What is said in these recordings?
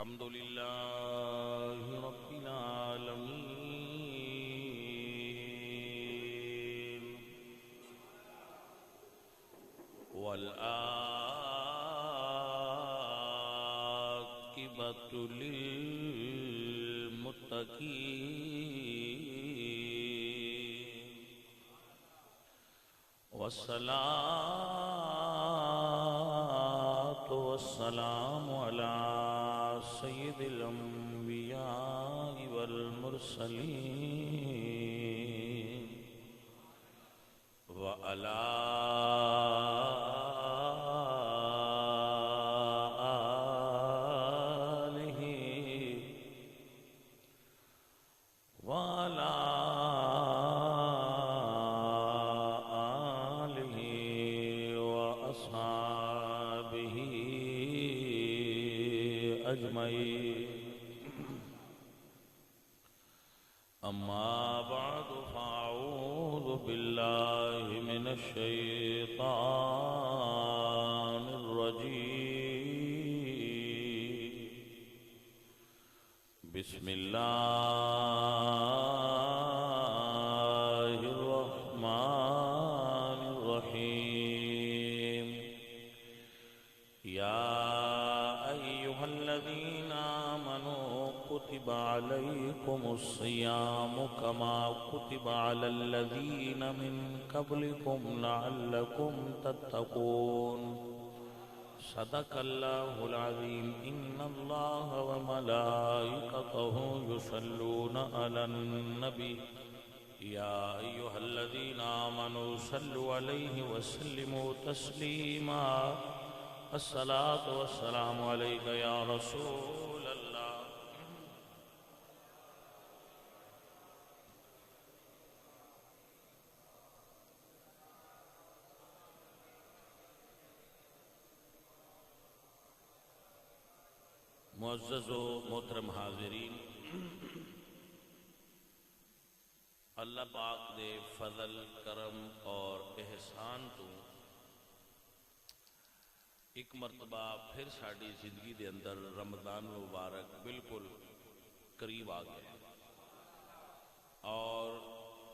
الحمد لله رب العالمين والعاقبة للمتقين والصلاة والسلام على سيد الأنبياء والمرسلين وعلى آله وعلى آله وأصحابه أجمعين أما بعد فأعوذ بالله من الشيطان الرجيم بسم الله الرحمن الرحيم يا أيها الذين آمنوا كتب عليكم الصيام كما كتب على الذين من قبلكم لعلكم تتقون صدق الله العظيم إن الله وملائكته يصلون على النبي يا أيها الذين آمنوا صلوا عليه وسلموا تسليما الصلاة والسلام عليك يا رسول الله معزز و محترم حاضرین، اللہ پاک دے فضل کرم اور احسان تو ایک مرتبہ پھر ساڑی زندگی دے اندر رمضان مبارک بالکل قریب آ گیا، اور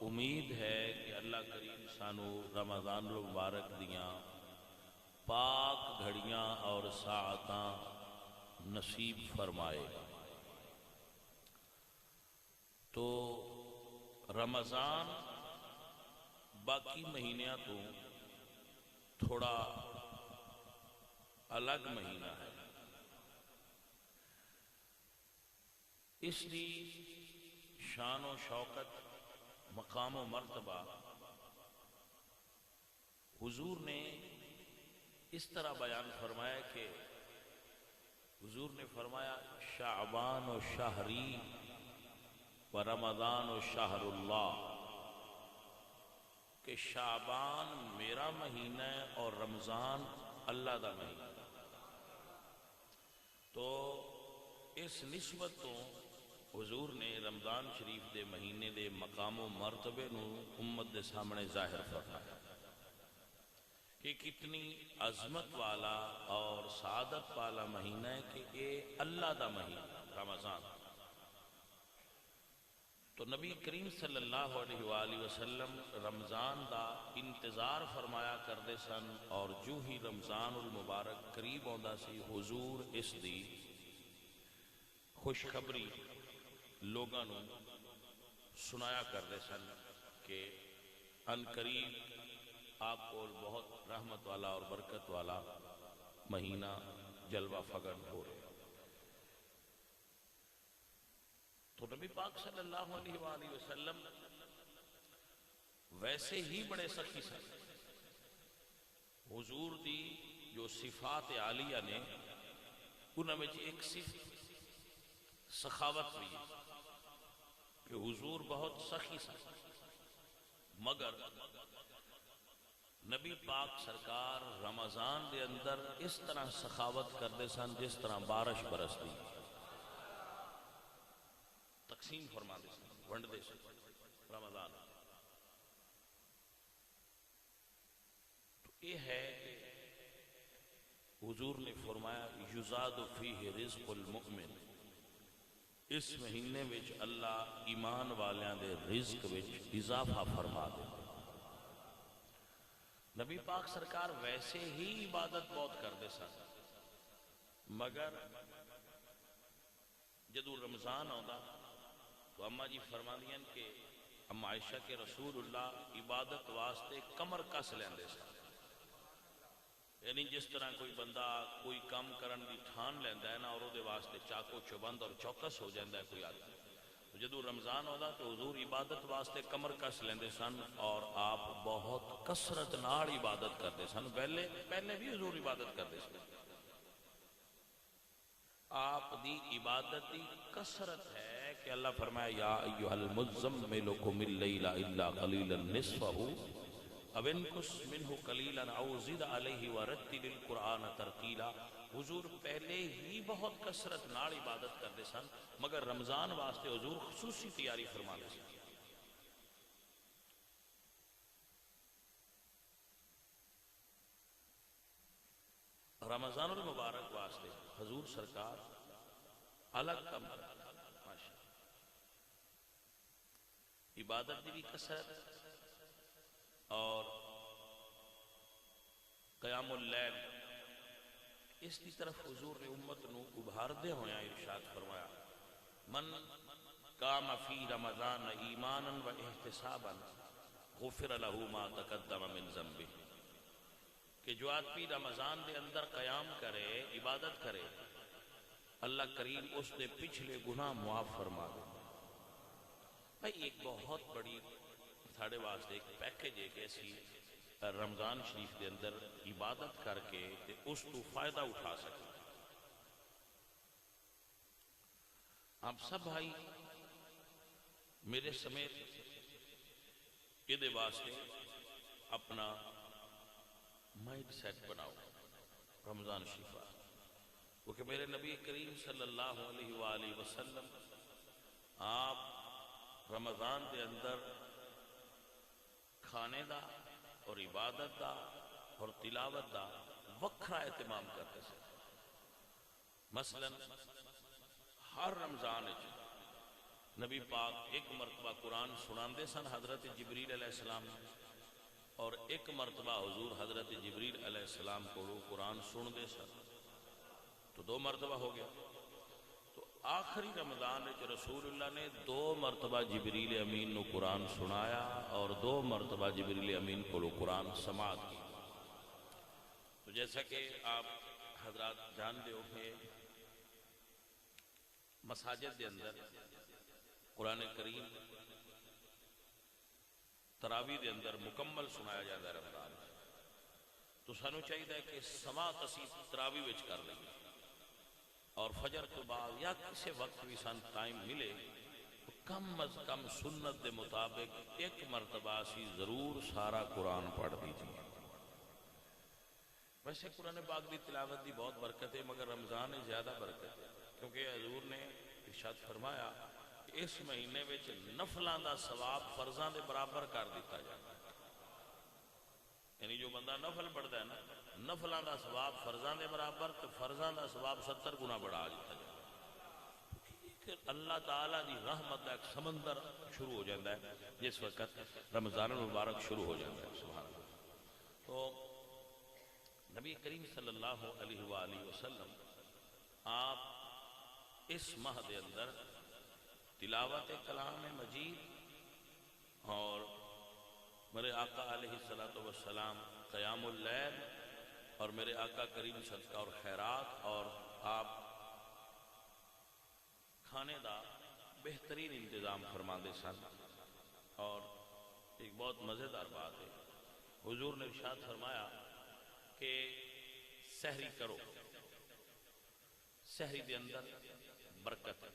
امید ہے کہ اللہ کریم سانو رمضان مبارک دیاں پاک گھڑیاں اور ساعتاں نصیب فرمائے گا۔ تو رمضان باقی مہینیاں تو تھوڑا الگ مہینہ ہے، اس دی شان و شوکت، مقام و مرتبہ حضور نے اس طرح بیان فرمایا کہ حضور نے فرمایا شعبان و شہری و رمضان و شہر اللہ، کہ شعبان میرا مہینہ ہے اور رمضان اللہ دا مہینہ۔ تو اس نسبت تو حضور نے رمضان شریف دے مہینے دے مقام و مرتبے نو امت دے سامنے ظاہر فرمایا کہ کتنی عظمت والا اور سعادت والا مہینہ ہے کہ یہ اللہ دا مہینہ رمضان۔ تو نبی کریم صلی اللہ علیہ وآلہ وسلم رمضان دا انتظار فرمایا کردے سن، اور جو ہی رمضان المبارک قریب ہوندا سی حضور اس دی خوشخبری لوگاں نو سنایا کردے سن کہ ان قریب آپ کو بہت رحمت والا اور برکت والا مہینہ جلوہ فگن ہو رہے۔ تو نبی پاک صلی اللہ علیہ وآلہ وسلم ویسے ہی بڑے سخی سن، حضور دی جو صفات عالیہ نے انہاں میں ایک صفت سخاوت بھی ہے کہ حضور بہت سخی سن، مگر نبی پاک سرکار رمضان دے اندر اس طرح سخاوت کردے سن جس طرح بارش برستی، تقسیم فرما دے سن، ونڈ دے سن رمضان۔ تو یہ ہے کہ حضور نے فرمایا یزاد فیہ رزق المؤمن، اس مہینے وچ اللہ ایمان والیاں دے رزق وچ اضافہ فرما دے۔ نبی پاک سرکار ویسے ہی عبادت بہت کرتے سن، مگر جدو رمضان آتا تو اما جی فرماندیاں کہ اما عائشہ کے رسول اللہ عبادت واسطے کمر کس لیندے سن، یعنی جس طرح کوئی بندہ کوئی کام کرن دی ٹھان لیندا ہے نا اور دے واسطے چاقو چوبند اور چوکس ہو جاندا ہے کوئی آدمی، تو جدو رمضان ہوتا تو حضور عبادت واسطے کمر کس لیندے سن اور آپ بہت کثرت نال عبادت کرتے سن۔ پہلے بھی حضور عبادت کرتے سن، آپ دی عبادت دی کثرت ہے کہ اللہ فرمایا یا ایھا المزمل قم اللیل الا قلیلا نصفہ او انقص منہ قلیلا او زد علیہ ورتل القرآن ترتیلا۔ حضور پہلے ہی بہت کثرت نال عبادت کرتے سن، مگر رمضان واسطے حضور خصوصی تیاری فرماتے سن۔ رمضان المبارک واسطے حضور سرکار الگ کم ماشاء عبادت دی بھی کثرت اور قیام اللیل اس کی طرف حضور نے امت نو ابھاردے ہویا ارشاد فرمایا من قام فی رمضان ایمانا و احتسابا غفر له ما تقدم من ذنبہ، کہ جو آدمی رمضان دے اندر قیام کرے عبادت کرے اللہ کریم اس دے پچھلے گناہ معاف فرما دے۔ بھائی ایک بہت بڑی ساڑھے واسطے ایک پیکج ہے کہ اسی رمضان شریف دے اندر عبادت کر کے تے اس تو فائدہ اٹھا سکے۔ آپ سب بھائی میرے سمیت یہ دے واسطے اپنا مائنڈ سیٹ بناؤ رمضان شریف، کیونکہ میرے نبی کریم صلی اللہ علیہ وآلہ وسلم آپ رمضان دے اندر کھانے دا اور عبادت دا اور تلاوت دا وکھرا اہتمام کرتے ہیں۔ مثلا ہر رمضان نبی پاک ایک مرتبہ قرآن سناندے سن حضرت جبریل علیہ السلام، اور ایک مرتبہ حضور حضرت جبریل علیہ السلام کو قرآن سن دے سن، تو 2 مرتبہ ہو گیا۔ تو آخری رمضان رسول اللہ نے 2 مرتبہ جبریل امین نو قرآن سنایا اور 2 مرتبہ جبریل امین کو قرآن سماعت کی۔ تو جیسا کہ آپ حضرات جان دے ہو کہ مساجد دے اندر قرآن کریم تراوی دے اندر مکمل سنایا جاتا ہے رمضان، تو سانو چاہیے کہ سماعت اسی تراوی وچ کر لیں اور فجر تو بعد یا کسی وقت بھی سان ٹائم ملے تو کم از کم سنت دے مطابق 1 مرتبہ اسی ضرور سارا قرآن پڑھ دیجیے۔ ویسے قرآن پاک دی تلاوت دی بہت برکت ہے، مگر رمضان میں زیادہ برکت ہے، کیونکہ حضور نے ارشاد فرمایا کہ اس مہینے وچ نفلاں دا ثواب فرضاں دے برابر کر دیتا جاتا ہے۔ یعنی جو بندہ نفل پڑھتا ہے نا، نفلاں دا ثواب فرضاں دے برابر، تو فرضاں دا ثواب 70 گنا بڑھا دیتا جاتا ہے۔ کہ اللہ تعالیٰ دی رحمت دا ایک سمندر شروع ہو جاتا ہے جس وقت رمضان المبارک شروع ہو جاتا ہے۔ سبحان اللہ۔ تو نبی کریم صلی اللہ علیہ وآلہ وسلم آپ اس ماہ دے اندر تلاوت کلام مجید اور میرے آقا علیہ السلام قیام اللیل اور میرے آقا کریم صدقہ اور خیرات، اور آپ کھانے دا بہترین انتظام فرما دے سن۔ اور ایک بہت مزیدار بات ہے، حضور نے ارشاد فرمایا کہ سحری کرو، سحری دے اندر برکت ہے،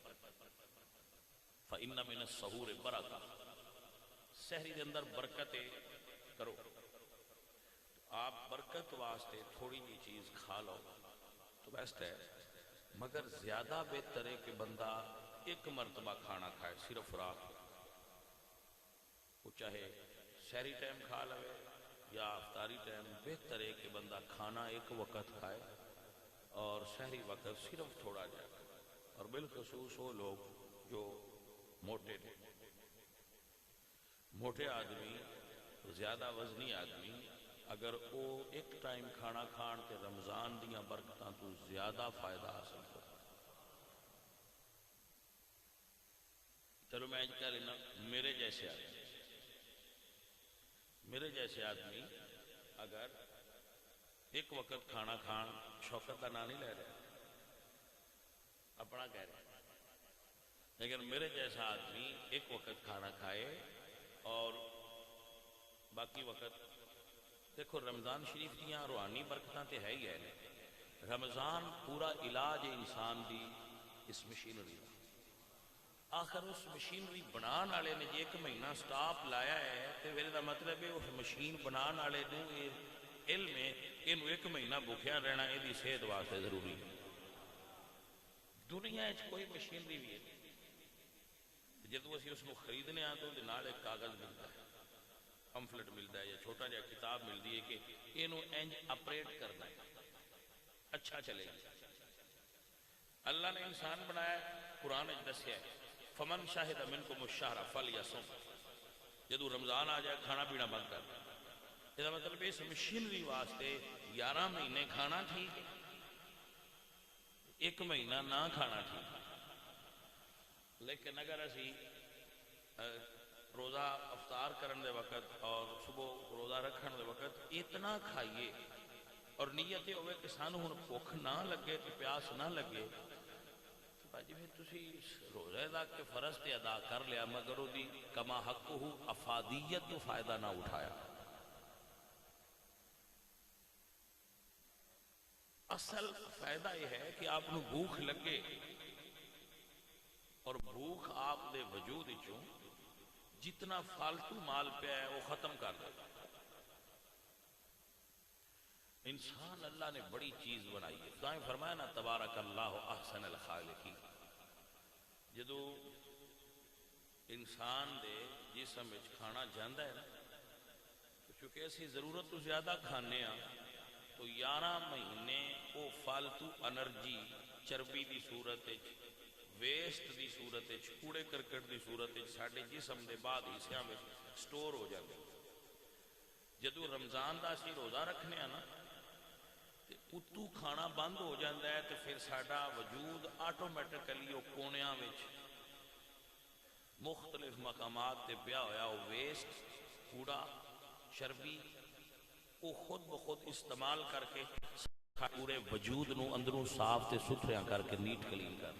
فَإِنَّ مِنَ السَّحُورِ بَرَکَةٌ، سحری دے اندر برکت کرو۔ آپ برکت واسطے تھوڑی جی چیز کھا لو تو بیسٹ ہے، مگر زیادہ بہتر ہے کہ بندہ 1 مرتبہ کھانا کھائے صرف رات، وہ چاہے سحری ٹائم کھا لے یا افطاری ٹائم، بہتر ہے کہ بندہ کھانا 1 وقت کھائے اور سحری وقت صرف تھوڑا جائے۔ اور بالخصوص وہ لوگ جو موٹے نے، موٹے آدمی زیادہ وزنی آدمی اگر وہ ایک ٹائم کھانا کھان تے رمضان دیاں برکتاں تو زیادہ فائدہ حاصل کر۔ چلو میں کہہ لینا میرے جیسے آدمی اگر ایک وقت کھانا کھان، شوکت کا نام نہیں لے رہے اپنا کہہ رہے، لیکن میرے جیسا آدمی ایک وقت کھانا کھائے اور باقی وقت، دیکھو رمضان شریف دیاں روحانی برکتاں تے ہے ہی ہے، رمضان پورا علاج ہے انسان دی اس مشینری دا۔ آخر اس مشینری بنان والے نے جی ایک مہینہ سٹاپ لایا ہے تو میرے دا مطلب ہے اس مشین بنان والے نو علم ہے یہ ایک مہینہ بھوکیا رہنا یہ صحت واسطے ضروری ہے۔ دنیا کوئی مشینری بھی ہے جدو اسی اس کو خریدنے تو ایک کاغذ ملتا ہے، پمفلٹ ملتا ہے یا چھوٹا جہا کتاب ملتی ہے کہ یہ انج آپریٹ کرنا ہے، اچھا چلے گا۔ اللہ نے انسان بنایا، قرآن دسیا ہے فمن شاہد منکم الشہر فلیصم، جدو رمضان آ جائے کھانا پینا بند کر دیں۔ یہ مطلب اس مشینری واسطے 11 مہینے کھانا ٹھیک ہے، ایک مہینہ نہ کھانا ٹھیک ہے۔ لیکن اگر اسی روزہ افطار کرنے دے وقت اور صبح روزہ رکھنے دے وقت اتنا کھائیے اور نیت یہ ہوئے کہ سانو ہن بھوک نہ لگے تو پیاس نہ لگے، جی پھر تسی روزہ دا کے فرض تے ادا کر لیا مگر وہ دی کما حق ہو افادیت تو فائدہ نہ اٹھایا۔ اصل فائدہ یہ ہے کہ آپ کو بھوک لگے اور بھوک آپ دے وجود چوں جتنا فالتو مال پیا ہے وہ ختم کر دے۔ انسان اللہ نے بڑی چیز بنائی ہے، دائیں فرمایا نا تبارک اللہ احسن الخالقین۔ جدو انسان دے جسم وچ کھانا جاندا ہے نا، چونکہ اسی ضرورت تو زیادہ کھانے ہاں تو 11 مہینے وہ فالتو انرجی چربی دی صورت ویسٹ دی صورت کوڑے کرکٹ دی صورت ساڈے جسم دے بعد حصیاں میں سٹور ہو جاتے۔ جدو رمضان دا اسی روزہ رکھنے ہاں نا اتو کھانا بند ہو جاتا ہے تو پھر ساڈا وجود آٹومیٹکلی وہ کونیاں وچ مختلف مقامات تے پیا ہویا وہ ویسٹ کوڑا چربی وہ خود بخود استعمال کر کے پورے وجود نو اندروں صاف تے ستھریاں کر کے نیٹ کلین کر۔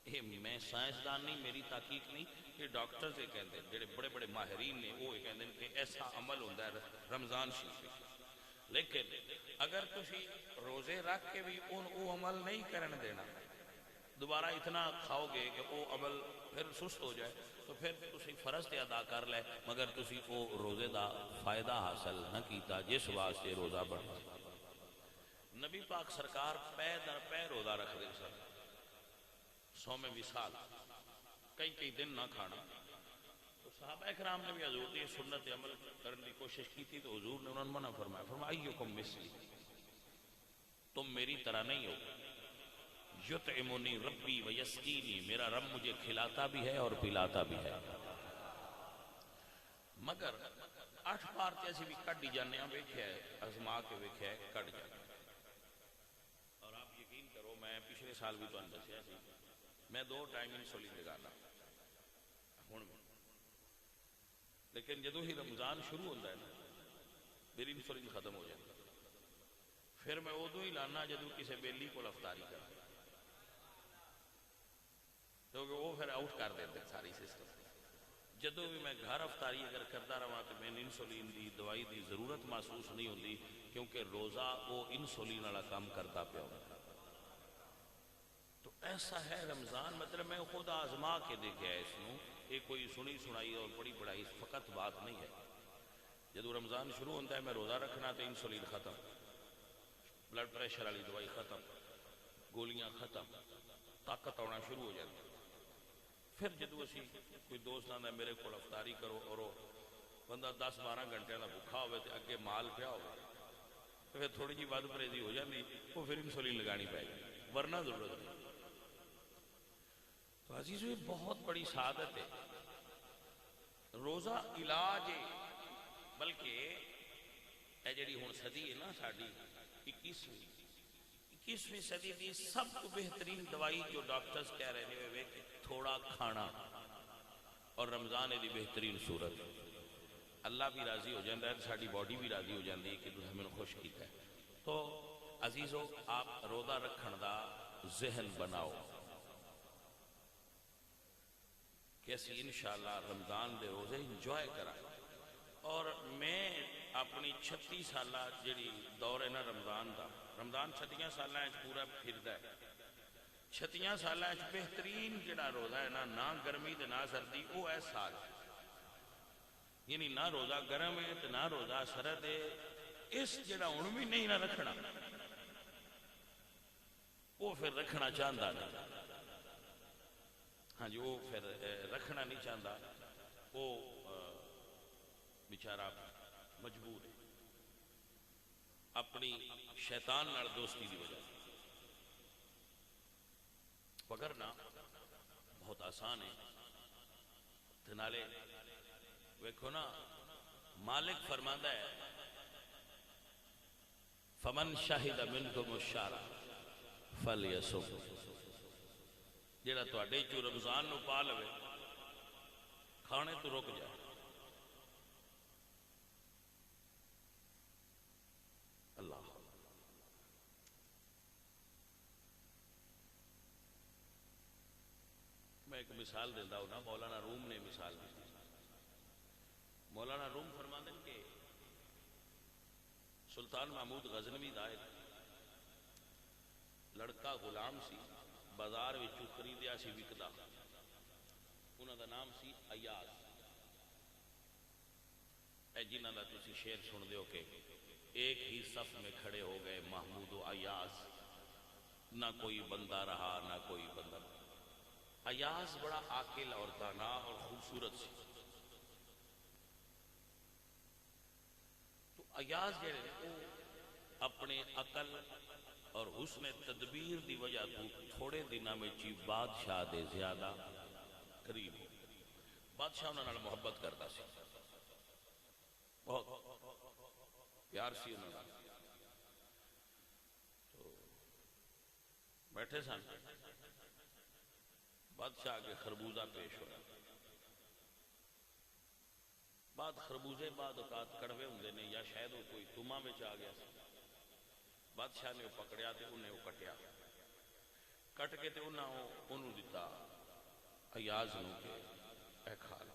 یہ میں سائنسدان نہیں، میری تحقیق نہیں، یہ ڈاکٹر سے کہتے ہیں جڑے بڑے بڑے ماہرین نے وہ کہتے ہیں کہ ایسا عمل ہوتا ہے رمضان شریف۔ لیکن اگر تسی روزے رکھ کے بھی وہ عمل نہیں کرن دینا، دوبارہ اتنا کھاؤ گے کہ وہ عمل پھر سست ہو جائے تو پھر تسی فرض تے ادا کر لے مگر تسی وہ روزے دا فائدہ حاصل نہ کیتا جس واسطے روزہ بڑھا۔ نبی پاک سرکار پے در پے روزہ رکھ دے سن، صوم وصال کئی دن نہ کھانا۔ تو صحابہ اکرام نے بھی حضور دی سنت عمل کرنے کی کوشش کی تھی تو حضور نے انہوں نے منع فرمایا، فرمایا ایکم مثلی، تم میری طرح نہیں ہو، یطعمنی ربی ویسقینی، میرا رب مجھے کھلاتا بھی ہے اور پلاتا بھی ہے۔ مگر 8 بار تے اسی بھی کٹ جانے ہیں، ویکھیا ہے ازما کے ویکھیا ہے کٹ جانے۔ اور آپ یقین کرو میں پچھلے سال بھی تو دسیا سی میں 2 ٹائم انسولین لگانا ہوں، لیکن جدو ہی رمضان شروع ہوتا ہے نا میری انسولین ختم ہو جاتی، پھر میں ادو ہی لانا جدو کسی بیلی کو افطاری کر، کیونکہ وہ پھر آؤٹ کر دیتے ساری سسٹم۔ جدو بھی میں گھر افطاری اگر کرتا رہا تو میں انسولین دی دوائی دی ضرورت محسوس نہیں ہوتی، کیونکہ روزہ وہ انسولین والا کام کرتا پیا ہوتا۔ تو ایسا ہے رمضان، مطلب میں خود آزما کے دیکھا ہے اس کو، یہ کوئی سنی سنائی اور بڑی بڑائی فقط بات نہیں ہے۔ جدو رمضان شروع ہوتا ہے میں روزہ رکھنا تو انسولین ختم، بلڈ پریشر والی دوائی ختم، گولیاں ختم، طاقت آنا شروع ہو جاتی۔ پھر جدو اسی کوئی دوست آتا ہے میرے کو افطاری کرو اور بندہ 10-12 گھنٹے کا بھوکھا ہوئے تو اگے مال پیا ہو تو پھر تھوڑی جی ود پرہیزی ہو جاتی، وہ پھر انسولین لگانی پائے گی ورنہ ضرورت نہیں۔ عزیزو یہ بہت بڑی سعادت ہے. روزہ علاج ہے. بلکہ اے جڑی ہن صدی ہے نا ساڈی 21ویں صدی دی سب کو بہترین دوائی جو ڈاکٹرز کہہ رہے ہیں کہ تھوڑا کھانا، اور رمضان دی بہترین صورت. اللہ بھی راضی ہو جاتا ہے، ساری باڈی بھی راضی ہو جاتی ہے کہ تم ہمیں خوش کیتا ہے. تو عزیزو آپ روزہ رکھن دا ذہن بناؤ کہ اسی انشاءاللہ رمضان دے روزے انجوائے کرا. اور میں اپنی 36 سالہ جڑی دور ہے نا رمضان دا، رمضان 36 سالہ پورا پھردا ہے. 36 سالہ بہترین جڑا روزہ ہے نا، نہ گرمی تے نہ سردی، وہ ہے سال. یعنی نہ روزہ گرم ہے تے نہ روزہ سرد ہے. اس جڑا ہن بھی نہیں نہ رکھنا، وہ پھر رکھنا چاہتا نہیں. ہاں جی، وہ پھر رکھنا نہیں چاہتا، وہ بیچارہ مجبور ہے اپنی شیطان نال دوستی دی وجہ سے. پکڑنا بہت آسان ہے. نالے ویکھو نا، مالک فرماندا ہے فمن شاہد منکم الشہر فلیصم. جڑا تواڈے چوں رمضان نو پا لوے، کھانے تو رک جائے. اللہ میں ایک مثال دیتا ہوں نا، مولانا روم نے مثال دی. مولانا روم فرماتے ہیں کہ سلطان محمود غزنوی دا ایک لڑکا غلام سی، بازار وچوں خریدیا سی وکدا. انہاں دا نام سی ایاز. اے جنہاں دا تسی شعر سن دیو کہ ایک ہی صف میں کھڑے ہو گئے محمود و ایاز، نہ کوئی بندہ رہا نہ کوئی بندہ. ایاز بڑا عاقل اور دانا اور خوبصورت سی. تو ایاز جڑے وہ اپنے عقل اور حسن تدبیر دی وجہ تو تھوڑے دنوں میں چی بادشاہ دے زیادہ قریب ہو. بادشاہ انہاں نال محبت کرتا سی، بہت پیار سی انہاں نال. تو بیٹھے سن، بادشاہ کے خربوزہ پیش ہوا. بعد خربوزے بعد اوقات کڑوے ہوندے نے، یا شاید وہ کوئی تما میں آ گیا. بادشاہ نے وہ پکڑیا تے انہیں وہ کٹیا، کٹ کے تے انہوں دیتا ایاز نو کہ اے کھا لے.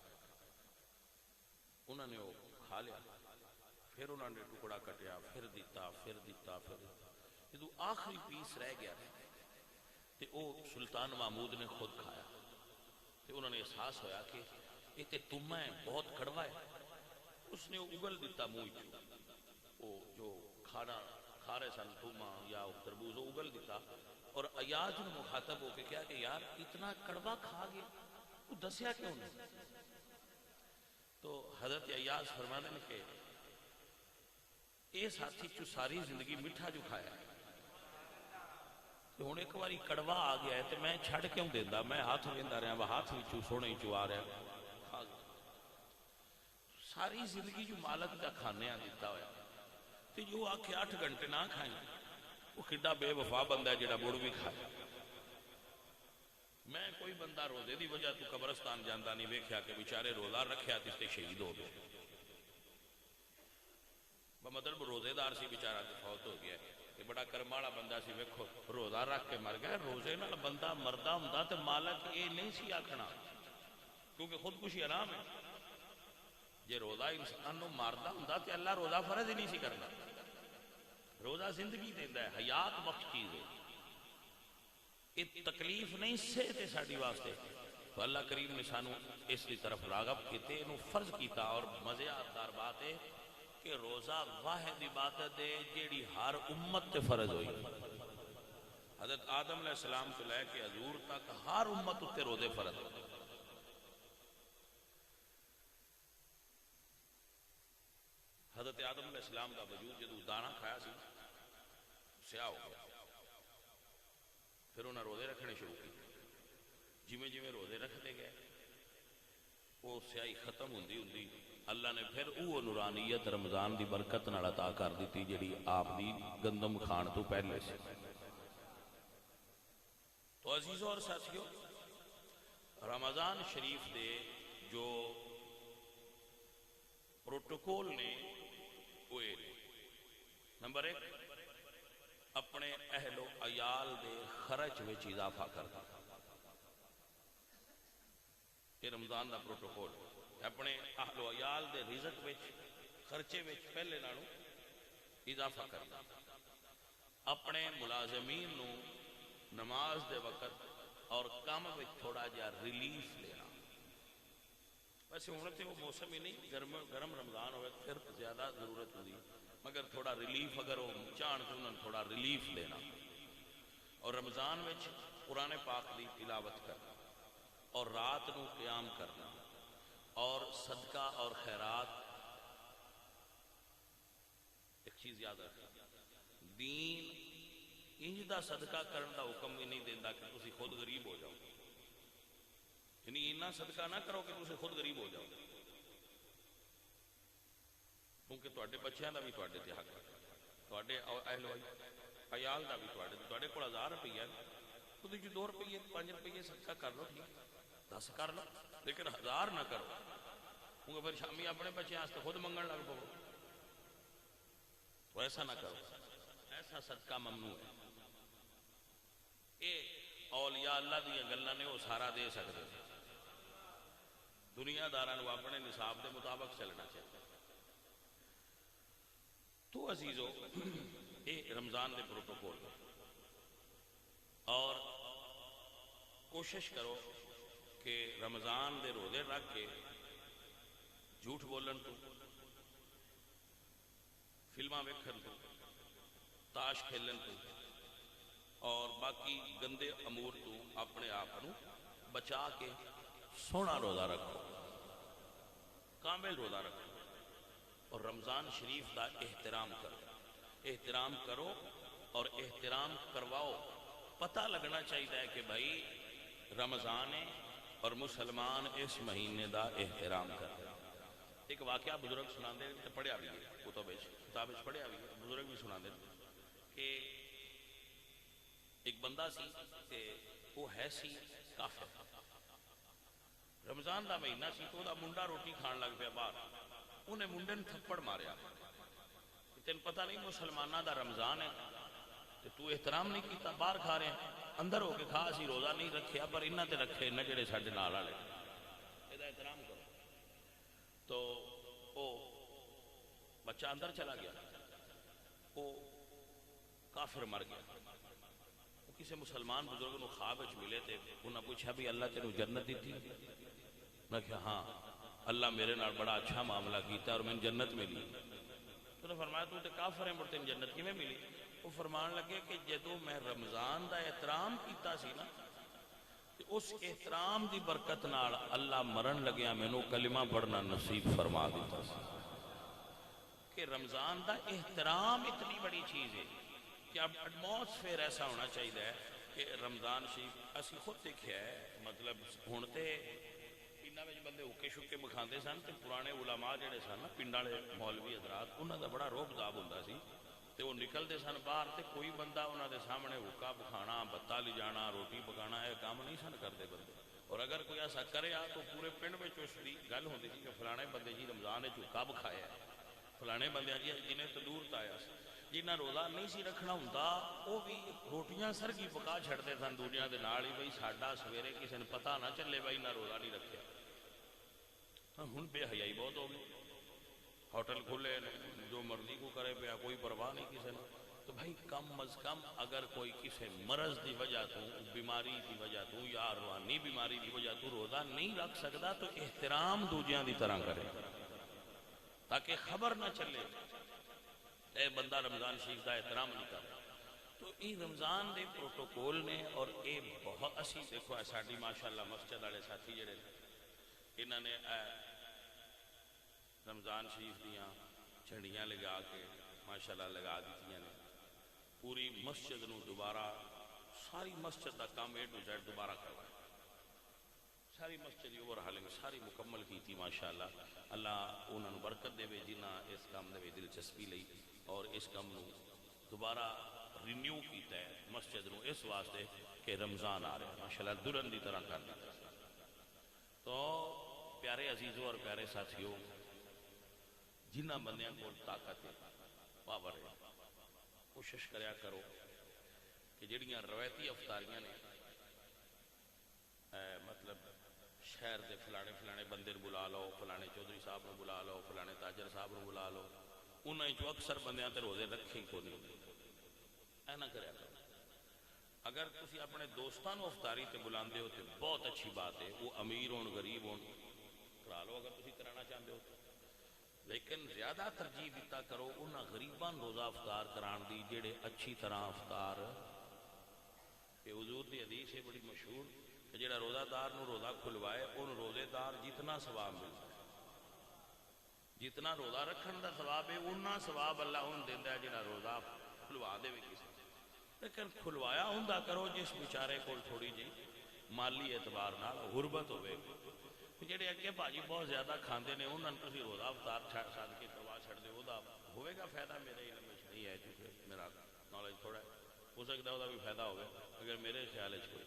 انہوں نے وہ کھا لیا. پھر انہوں نے ٹکڑا کٹیا، پھر دیتا، پھر دیتا، پھر دیتا. جدو آخری پیس رہ گیا تے او سلطان محمود نے خود کھایا. تے انہوں نے احساس ہویا کہ یہ تے تما ہے، بہت کڑوا ہے. اس نے وہ اگل دیتا منہ چ، وہ جو کھانا کھا رہے سن تما یا تربوز، وہ اگل دیتا. اور ایاز نے مخاطب ہو کے کہا کہ یار اتنا کڑوا کھا گیا، تو دسیا کیوں نہیں؟ تو حضرت ایاز فرماتے ہیں کہ اے ساتھی چو ساری زندگی میٹھا جو کھایا ہے، ہوں ایک باری کڑوا آ گیا ہے تو میں چھڑ کیوں دینا؟ میں ہاتھ ویندا رہا، وہ ہاتھ وچوں سونے چو آ رہا. ساری زندگی جو مالک کا کھانے دیتا ہوا تو جو آکھے 8 گھنٹے نہ کھائیں، وہ کڈا بے وفا بندہ ہے جڑا مڑ بھی کھائے. میں کوئی بندہ روزے دی وجہ تو قبرستان جاندہ نہیں ویکھیا کہ بیچارے روزہ رکھیا تے شہید ہو گئے. مطلب روزے دار سی بیچارہ فوت ہو گیا کہ بڑا کرم والا بندہ سی، ویکھو روزہ رکھ کے مر گیا. روزے نال بندہ مردہ ہوندا تے مالک یہ نہیں سی آکھنا، کیونکہ خودکشی حرام ہے. جے روزہ انسان نو ماردا ہوندا تے اللہ روزہ فرض ہی نہیں سی کرنا. روزہ زندگی دیندا ہے، حیات بخش چیز ہے. یہ تکلیف نہیں سے تے ساڈی واسطے. تو اللہ کریم نے سانو اس کی طرف راغب کیتے، انہوں فرض کیتا. اور مزیدار بات ہے کہ روزہ واحد عبادت ہے جیڑی ہر امت تے فرض ہوئی. حضرت آدم علیہ السلام تو لے کے حضور تک ہر امت تے روزے فرض. حضرت آدم علیہ السلام کا وجود جدو دانا کھایا سی سیاہ ہو گیا. پھر انہیں روزے رکھنے شروع کی. جویں جویں روزے وہ سیاہی ختم ہوندی ہوندی اللہ نے پھر وہ نورانیت رمضان دی برکت نال عطا کر دیتی جڑی آپ دی گندم کھان تو پہلے سے. تو عزیزوں اور ساتھیوں، رمضان شریف دے جو پروٹوکول نے وہ نمبر 1 اپنے اہل و عیال دے خرچ وچ اضافہ کرنا. یہ رمضان دا پروٹوکول اپنے اہل و عیال دے رزق وچ خرچے وچ پہلے نالوں اضافہ کرنا. اپنے ملازمین نو نماز دے وقت اور کام وچ تھوڑا جہا ریلیف لینا. ویسے ہوں تو وہ موسم ہی نہیں، گرم رمضان ہوئے پھر زیادہ ضرورت ہوتی، مگر تھوڑا ریلیف اگر وہ چاہن تو انہوں نے تھوڑا ریلیف لینا. اور رمضان میں قرآن پاک دی تلاوت کرنا اور رات نو قیام کرنا اور صدقہ اور خیرات. ایک چیز یاد رکھنا، دین انج دا صدقہ کرن دا حکم بھی نہیں دینا کہ تسی خود غریب ہو جاؤ، یعنی اتنا صدقہ نہ کرو کہ تسی خود غریب ہو جاؤ، کیونکہ تواڈے بچیاں دا بھی تواڈے تے حق ہے، تواڈے اہل عیال دا بھی تواڈے کول 1000 روپیہ ہے، تو تسی 2 روپیے 5 روپیے صدقہ کر لو، ٹھیک 10 کر لو، لیکن 1000 نہ کرو، کیونکہ پھر شامی اپنے بچے واسطے خود منگن لگ پو. تو ایسا نہ کرو، ایسا صدقہ ممنوع ہے. یہ اولیاء اللہ دیا گلاں نے وہ سارا دے سکتے، دنیا داراں نو اپنے نصاب دے مطابق چلنا چاہیے. تو عزیزو یہ رمضان دے پروٹوکول، اور کوشش کرو کہ رمضان دے روزے رکھ کے جھوٹ بولن تو، فلماں ویکھن تو، تاش کھیلن تو اور باقی گندے امور تو اپنے آپ کو بچا کے سونا روزہ رکھو، کامل روزہ رکھو، اور رمضان شریف دا احترام کرو اور احترام کرواؤ. پتہ لگنا چاہیے کہ بھائی رمضان ہے اور مسلمان اس مہینے دا احترام کرتے. ایک واقعہ بزرگ سنا دے پڑھیا بھی ہے، کتاب پڑھیا بھی ہے، بزرگ بھی سنا دے کہ ایک بندہ سی کہ وہ ہے سی کافر. رمضان دا مہینہ سی تو دا منڈا روٹی کھان لگ پیا باہر، انہیں منڈے نے تھپڑ ماریا. تین پتہ نہیں مسلمانہ دا رمضان ہے کہ تو احترام نہیں کیتا، باہر کھا رہے ہیں، اندر ہو کے کھا، اسی روزہ نہیں رکھیا پر انہاں تے رکھے نہ جڑے ساڈے نال والے، یہ احترام کرو. تو وہ بچہ اندر چلا گیا، وہ کافر مر گیا. وہ کسی مسلمان بزرگ نو خواب وچ ملے تھے، انہاں پوچھا بھی اللہ تینوں جنت دیتی؟ میں کہا ہاں اللہ میرے نال بڑا اچھا معاملہ کیتا اور میں جنت ملی. تو نے فرمایا تو تے کافر ہیں مڑ تین جنت کیویں ملی؟ وہ فرمان لگے کہ جدوں میں رمضان دا احترام کیتا سی نا، اس احترام دی برکت نال اللہ مرن لگیا مینوں کلمہ پڑھنا نصیب فرما دیتا سی. کہ رمضان دا احترام اتنی بڑی چیز ہے کہ اب ایٹماسفیئر ایسا ہونا چاہیے کہ رمضان شریف اسی خود دیکھا ہے. مطلب ہن تے پنڈاں وچ بندے حکے شکے بکھاندے سن تے پرانے علماء جڑے سن نا پنڈ والے مولوی حضرات، انہاں دا بڑا روب داب ہوندا سی تے وہ نکلدے سن باہر تے کوئی بندہ انہاں دے سامنے حکا بکھانا، بتا لے جانا، روٹی پکانا یہ کام نہیں سن کرتے بندے. اور اگر کوئی ایسا کرے تو پورے پنڈ وچ اس دی گل ہوندی سی کہ فلانے بندے جی رمضان وچ حکا بکھایا ہے، فلانے بندے جی جنہیں تندور تایا سی. جنہیں روزہ نہیں سی رکھنا ہوندا وہ بھی روٹیاں سرگی پکا چھڑتے سن دنیا دے نال ہی، بھائی ساڈا سویرے کسی نے پتہ نہ چلے بھائی نہ روزہ نہیں رکھیا. ہن بے حیائی بہت ہو گئی، ہوٹل کھلے جو مرضی کو کرے پیا، کوئی پرواہ نہیں کسی نے. تو بھائی کم از کم اگر کوئی کسی مرض دی وجہ تو، بیماری دی وجہ تو یا روحانی بیماری دی وجہ تو روزہ نہیں رکھ سکتا تو احترام دوجیاں دی طرح کرے تاکہ خبر نہ چلے اے بندہ رمضان شریف دا احترام نہیں کرتا. تو یہ رمضان دے پروٹوکول نے، اور اے بہت اسی دیکھو ساڈی ماشاءاللہ مسجد والے ساتھی جڑے انہوں نے رمضان شریف دیاں جھنڈیاں لگا کے ماشاءاللہ لگا دیتیاں نے. پوری مسجد نو دوبارہ، ساری مسجد دا کام اے ٹو زیڈ دوبارہ کروایا، ساری مسجد دی اوور ہالنگ ساری مکمل کی تھی ماشاءاللہ. اللہ انہوں نے برکت دے جنہ اس کام دے دلچسپی لئی اور اس کام نو دوبارہ رینیو کیتا ہے مسجد نو اس واسطے کہ رمضان آ رہا ہے ماشاءاللہ دلہن دی طرح کر دیتا. تو پیارے عزیزوں اور پیارے ساتھیوں جنہ بندیاں کو طاقت ہے پاور ہے کوشش کریا کرو کہ جڑیاں روایتی افطاریاں نے مطلب شہر دے فلانے فلانے بندے نو بلا لو فلانے چودھری صاحب نو بلا لو فلانے تاجر صاحب نو بلا لو انہاں چوں اکثر بندیاں تے روزے رکھے کو نہیں اے نہ کریا کرو. اگر تسی اپنے دوستان نو افطاری تے بلاندے ہو تے بہت اچھی بات ہے وہ امیر ہون غریب ہون کرا لو اگر تسی کرانا چاہتے ہو لیکن زیادہ ترجیح دیتا کرو انہاں غریبان روزہ افطار کران دی جڑے اچھی طرح افطار کہ حضور دی حدیث ہے بڑی مشہور کہ جڑا روزہ دار نو روزہ کھلوائے ان روزے دار جتنا ثواب ملتا ہے جتنا روزہ رکھن دا ثواب ہے اتنا ثواب اللہ ان دیندا ہے جڑا روزہ کھلوا دے کسی. لیکن کھلوایا ہوندا کرو جس بیچارے کول تھوڑی جی مالی اعتبار نال غربت ہوے جڑے اگے بھاجی بہت زیادہ کھاندے نے انہاں نوں تسی روزہ افطار چھڈ کے کروا چھڈ دے ودا ہوے گا فائدہ میرے علم وچ نہیں ہے کیونکہ میرا نالج تھوڑا ہے ہو سکتا ہے وہ بھی فائدہ ہوگا اگر میرے خیال کوئی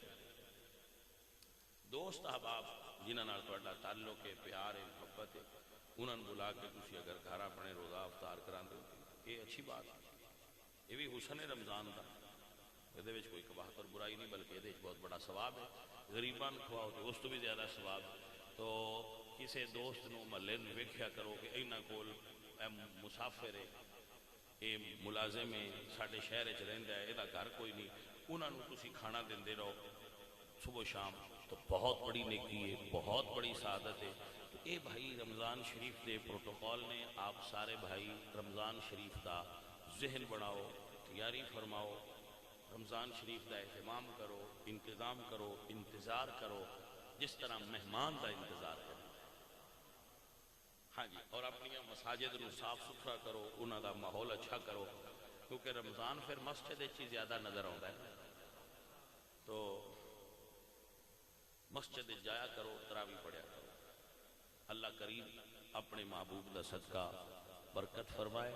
دوست احباب جنہاں نال تہاڈا تعلق ہے پیار ہے محبت ہے انہاں نوں بلا کے تسی اگر گھر اپنے روزہ افطار کراندے ہو یہ اچھی بات ہے. یہ بھی حسن رمضان دا یہ کوئی کباہت اور برائی نہیں بلکہ یہ بہت بڑا ثواب ہے. غریبان کھواؤ تو اس تو بھی زیادہ ثواب ہے. تو کسی دوست نو محلے نو ویکھیا کرو کہ اینا کول مسافر ہے یہ ملازم ہے ساڈے شہر وچ رہندا ہے یہ گھر کوئی نہیں انہاں نوں تسی کھانا دیندے رہو صبح شام تو بہت بڑی نیکی ہے بہت بڑی سعادت ہے. تو اے بھائی رمضان شریف دے پروٹوکول نے آپ سارے بھائی رمضان شریف دا ذہن بناؤ تیاری فرماؤ رمضان شریف دا اہتمام کرو انتظام کرو انتظار کرو جس طرح مہمان دا انتظار کرو. ہاں جی اور اپنی مساجد نو صاف ستھرا کرو انہاں دا ماحول اچھا کرو کیونکہ رمضان پھر مسجد وچ زیادہ نظر آتا ہے. تو مسجد جایا کرو تراویح پڑھیا کرو. اللہ کریم اپنے محبوب دا صدقہ برکت فرمائے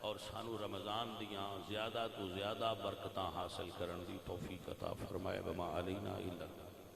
اور سانو رمضان دیاں زیادہ تو زیادہ برکتاں حاصل کرن دی توفیق عطا فرمائے. وما علینا الا